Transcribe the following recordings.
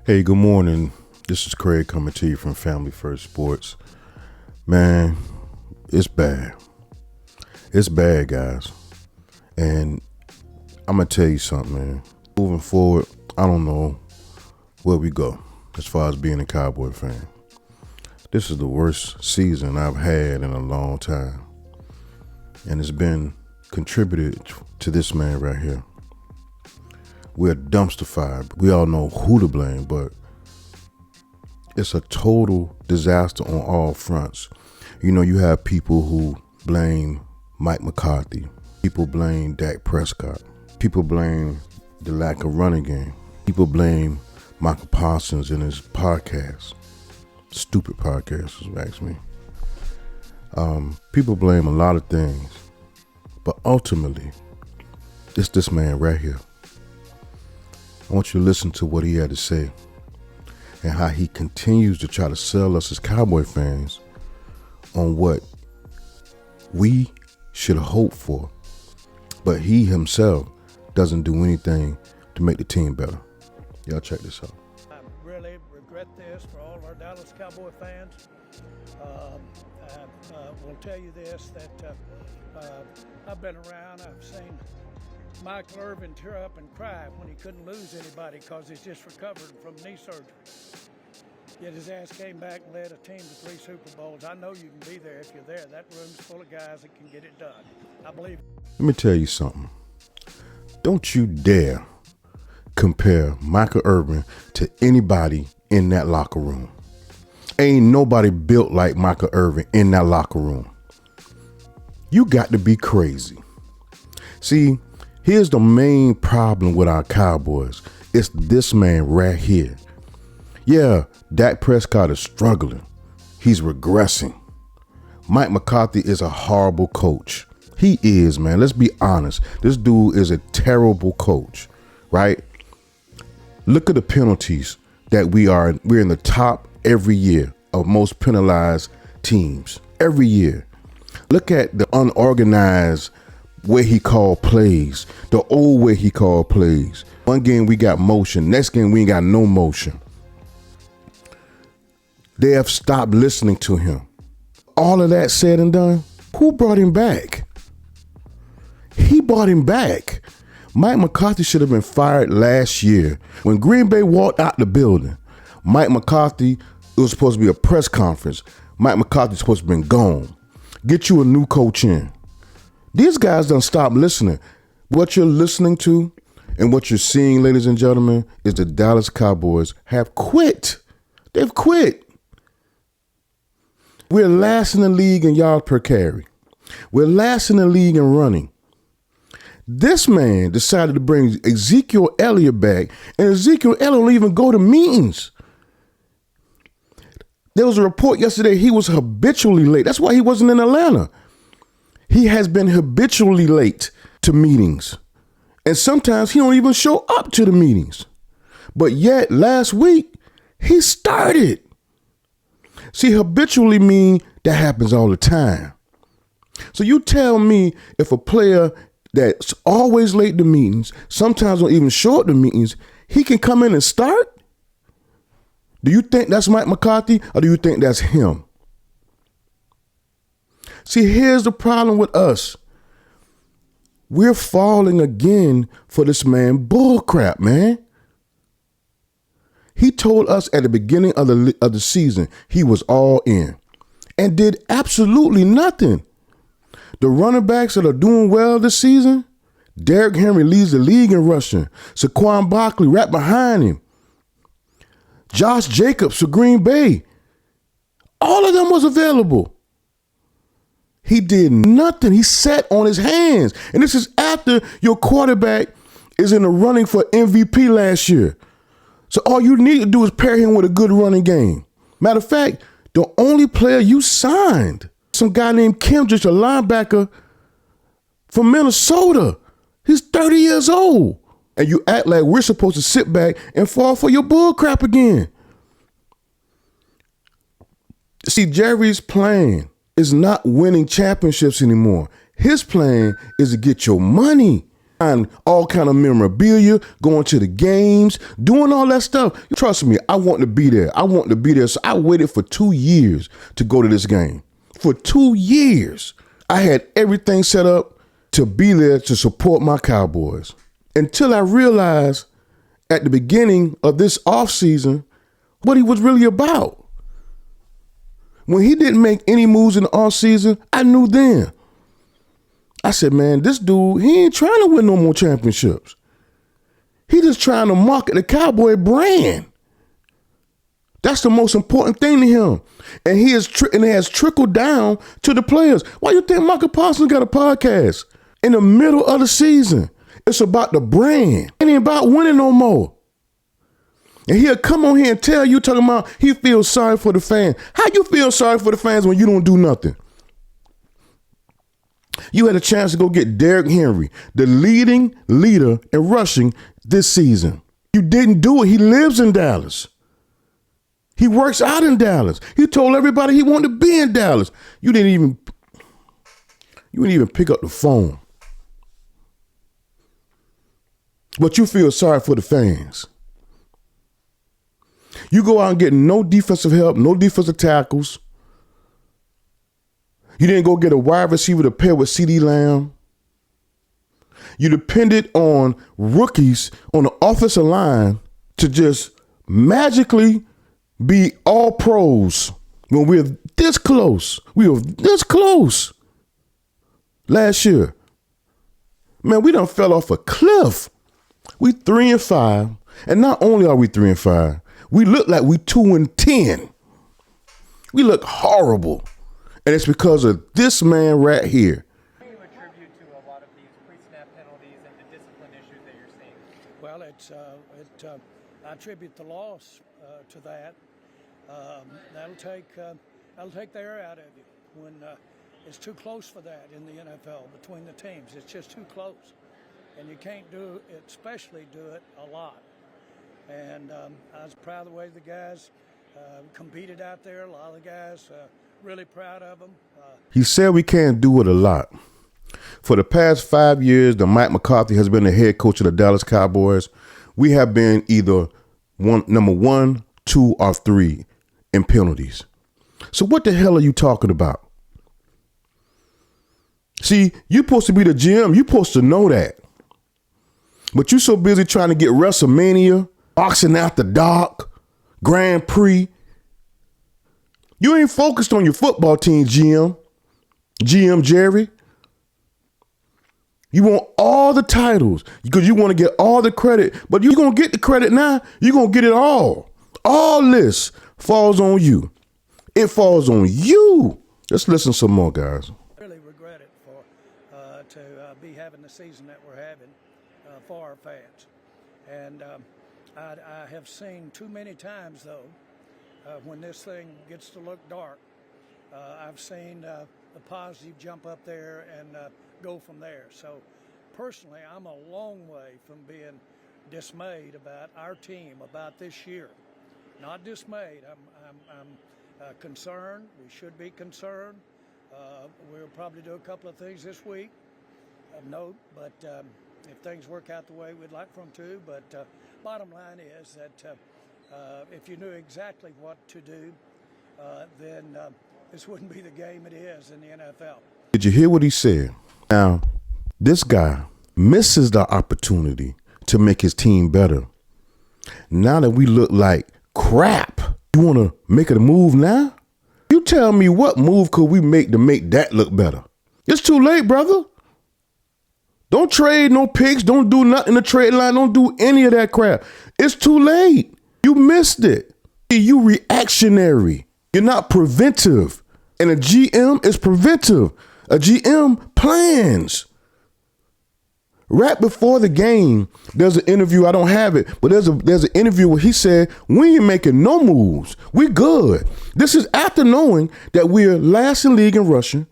Hey, good morning. This is Craig coming to you from Family First Sports. Man, it's bad. It's bad, guys. And I'm going to tell you something, man. Moving forward, I don't know where we go as far as being a Cowboy fan. This is the worst season I've had in a long time. And it's been contributed to this man right here. We're dumpster fire. We all know who to blame, but it's a total disaster on all fronts. You know, you have people who blame Mike McCarthy. People blame Dak Prescott. People blame the lack of running game. People blame Michael Parsons and his podcast. Stupid podcast, if you ask me. People blame a lot of things, but ultimately, it's this man right here. I want you to listen to what he had to say and how he continues to try to sell us as Cowboy fans on what we should hope for, but he himself doesn't do anything to make the team better. Y'all check this out. I really regret this for all of our Dallas Cowboy fans. I will tell you this, that I've been around, I've seen Micheal Irvin tear up and cry when he couldn't lose anybody because he's just recovered from knee surgery. Yet his ass came back and led a team to 3 Super Bowls. I know you can be there if you're there. That room's full of guys that can get it done. I believe. Let me tell you something. Don't you dare compare Micheal Irvin to anybody in that locker room. Ain't nobody built like Micheal Irvin in that locker room. You got to be crazy. See, here's the main problem with our Cowboys. It's this man right here. Yeah, Dak Prescott is struggling. He's regressing. Mike McCarthy is a horrible coach. He is, man. Let's be honest. This dude is a terrible coach, right? Look at the penalties that we're in the top every year of most penalized teams. Every year. Look at the unorganized way he called plays, the old way he called plays. One game we got motion, next game we ain't got no motion. They have stopped listening to him. All of that said and done, who brought him back? He brought him back. Mike McCarthy should have been fired last year. When Green Bay walked out the building, Mike McCarthy, it was supposed to be a press conference. Mike McCarthy's supposed to have been gone. Get you a new coach in. These guys don't stop listening. What you're listening to and what you're seeing, ladies and gentlemen, is the Dallas Cowboys have quit. They've quit. We're last in the league in yards per carry. We're last in the league in running. This man decided to bring Ezekiel Elliott back, and Ezekiel Elliott don't even go to meetings. There was a report yesterday he was habitually late. That's why he wasn't in Atlanta. He has been habitually late to meetings. And sometimes he don't even show up to the meetings. But yet last week, he started. See, habitually mean that happens all the time. So you tell me if a player that's always late to meetings, sometimes don't even show up to meetings, he can come in and start? Do you think that's Mike McCarthy or do you think that's him? See, here's the problem with us. We're falling again for this man bullcrap, man. He told us at the beginning of the season he was all in and did absolutely nothing. The running backs that are doing well this season, Derrick Henry leads the league in rushing. Saquon Barkley right behind him. Josh Jacobs for Green Bay. All of them was available. He did nothing. He sat on his hands. And this is after your quarterback is in the running for MVP last year. So all you need to do is pair him with a good running game. Matter of fact, the only player you signed, some guy named Kim, just a linebacker from Minnesota. He's 30 years old. And you act like we're supposed to sit back and fall for your bull crap again. See, Jerry's plan is not winning championships anymore. His plan is to get your money. And all kind of memorabilia, going to the games, doing all that stuff. Trust me, I want to be there. I want to be there. So I waited for 2 years to go to this game. For 2 years, I had everything set up to be there to support my Cowboys. Until I realized at the beginning of this offseason what he was really about. When he didn't make any moves in the offseason, I knew then. I said, man, this dude, he ain't trying to win no more championships. He just trying to market the Cowboy brand. That's the most important thing to him. And it has trickled down to the players. Why you think Michael Parsons got a podcast in the middle of the season? It's about the brand. It ain't about winning no more. And he'll come on here and tell you, talking about he feels sorry for the fans. How you feel sorry for the fans when you don't do nothing? You had a chance to go get Derrick Henry, the leading leader in rushing this season. You didn't do it. He lives in Dallas. He works out in Dallas. He told everybody he wanted to be in Dallas. You didn't even pick up the phone. But you feel sorry for the fans. You go out and get no defensive help, no defensive tackles. You didn't go get a wide receiver to pair with CeeDee Lamb. You depended on rookies on the offensive line to just magically be all pros when we're this close. We were this close last year. Man, we done fell off a cliff. We 3-5. And not only are we 3-5, we look like we 2-10. We look horrible. And it's because of this man right here. What do you attribute to a lot of these pre-snap penalties and the discipline issues that you're seeing? Well, I attribute the loss to that. That'll take the air out of you when it's too close for that in the NFL between the teams. It's just too close, and you can't do it, especially do it a lot. And I was proud of the way the guys competed out there. A lot of the guys. Really proud of him. He said we can't do it a lot. For the past 5 years that Mike McCarthy has been the head coach of the Dallas Cowboys, we have been either number 1, 2, or 3 in penalties. So what the hell are you talking about? See, you're supposed to be the GM. You're supposed to know that. But you're so busy trying to get WrestleMania, boxing after dark, Grand Prix. You ain't focused on your football team, GM Jerry. You want all the titles because you want to get all the credit, but you're going to get the credit now. You're going to get it all. All this falls on you. It falls on you. Let's listen some more, guys. Really regret it to be having the season that we're having for our fans. And I have seen too many times, though, when this thing gets to look dark, I've seen the positive jump up there and go from there. So personally, I'm a long way from being dismayed about our team, about this year. Not dismayed. I'm concerned. We should be concerned. We'll probably do a couple of things this week of note, but if things work out the way we'd like for them to. But bottom line is that if you knew exactly what to do, then this wouldn't be the game it is in the NFL. Did you hear what he said? Now, this guy misses the opportunity to make his team better. Now that we look like crap, you want to make it a move now? You tell me what move could we make to make that look better? It's too late, brother. Don't trade no picks. Don't do nothing to trade line. Don't do any of that crap. It's too late. You missed it. You reactionary. You're not preventive. And a GM is preventive. A GM plans. Right before the game, there's an interview. I don't have it, but there's an interview where he said, we ain't making no moves. We're good. This is after knowing that we're last in league in rushing.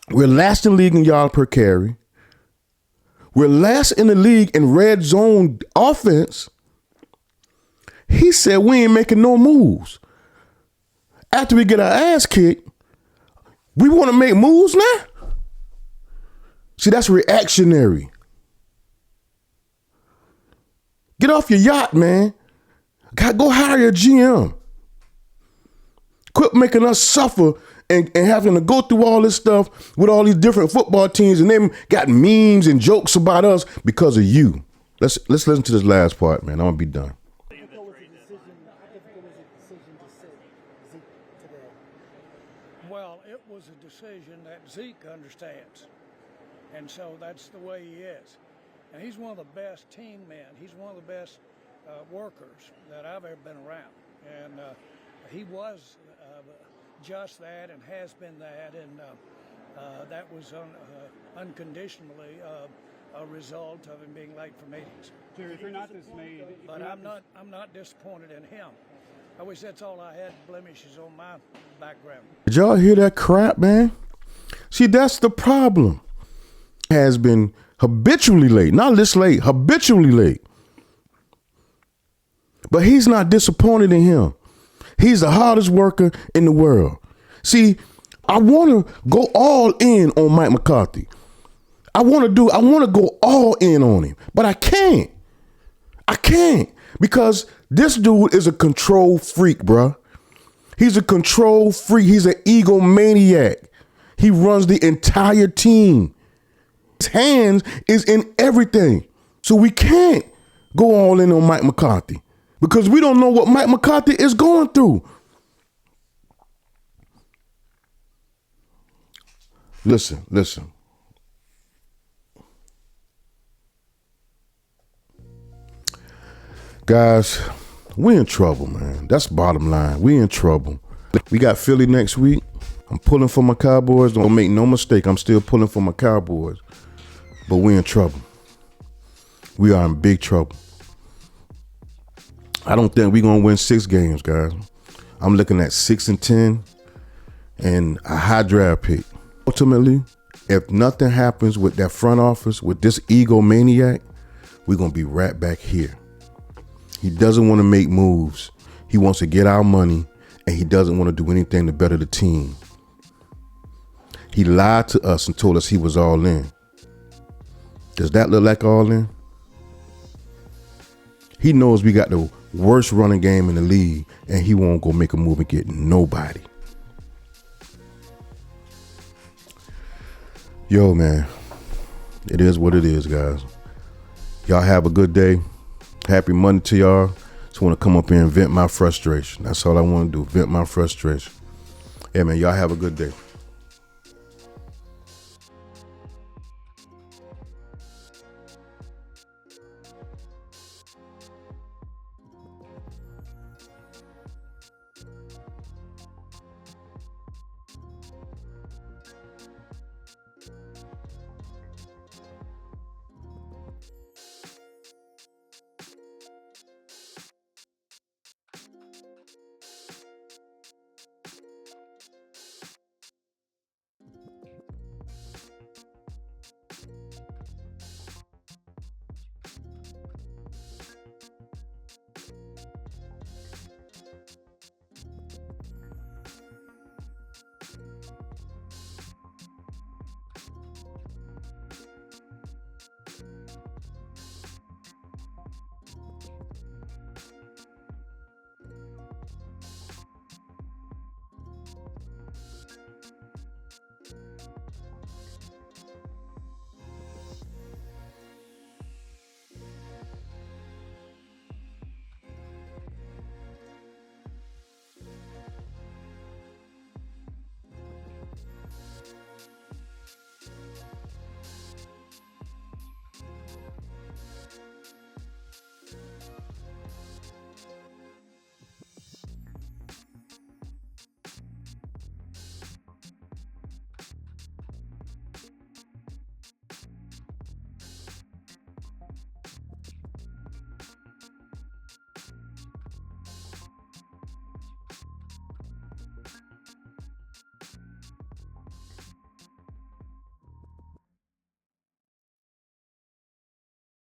We're last in league in yards per carry. We're last in the league in red zone offense. He said we ain't making no moves. After we get our ass kicked, we want to make moves now? See, that's reactionary. Get off your yacht, man. Go hire a GM. Quit making us suffer and having to go through all this stuff with all these different football teams, and them got memes and jokes about us because of you. Let's listen to this last part, man. I'm gonna be done. Well, it was a decision that Zeke understands, and so that's the way he is. And he's one of the best team men. He's one of the best workers that I've ever been around. And he was just that and has been that. And that was unconditionally a result of him being late for meetings. Jerry, if you're not dismayed, but I'm not disappointed in him. I wish that's all I had blemishes on my background. Did y'all hear that crap, man? See, that's the problem. Has been habitually late, not this late, habitually late. But he's not disappointed in him. He's the hardest worker in the world. See, I want to go all in on Mike McCarthy. I want to go all in on him, but I can't. Because this dude is a control freak, bruh. He's a control freak. He's an egomaniac. He runs the entire team. His hands is in everything. So we can't go all in on Mike McCarthy because we don't know what Mike McCarthy is going through. Listen. Guys, we in trouble, man. That's bottom line. We in trouble. We got Philly next week. I'm pulling for my Cowboys. Don't make no mistake. I'm still pulling for my Cowboys. But we in trouble. We are in big trouble. I don't think we're going to win 6 games, guys. I'm looking at 6-10 and a high draft pick. Ultimately, if nothing happens with that front office, with this egomaniac, we're going to be right back here. He doesn't want to make moves. He wants to get our money, and he doesn't want to do anything to better the team. He lied to us and told us he was all in. Does that look like all in? He knows we got the worst running game in the league, and he won't go make a move and get nobody. Yo, man, it is what it is, guys. Y'all have a good day. Happy Monday to y'all. Just want to come up here and vent my frustration. That's all I want to do, vent my frustration. Yeah, man, y'all have a good day.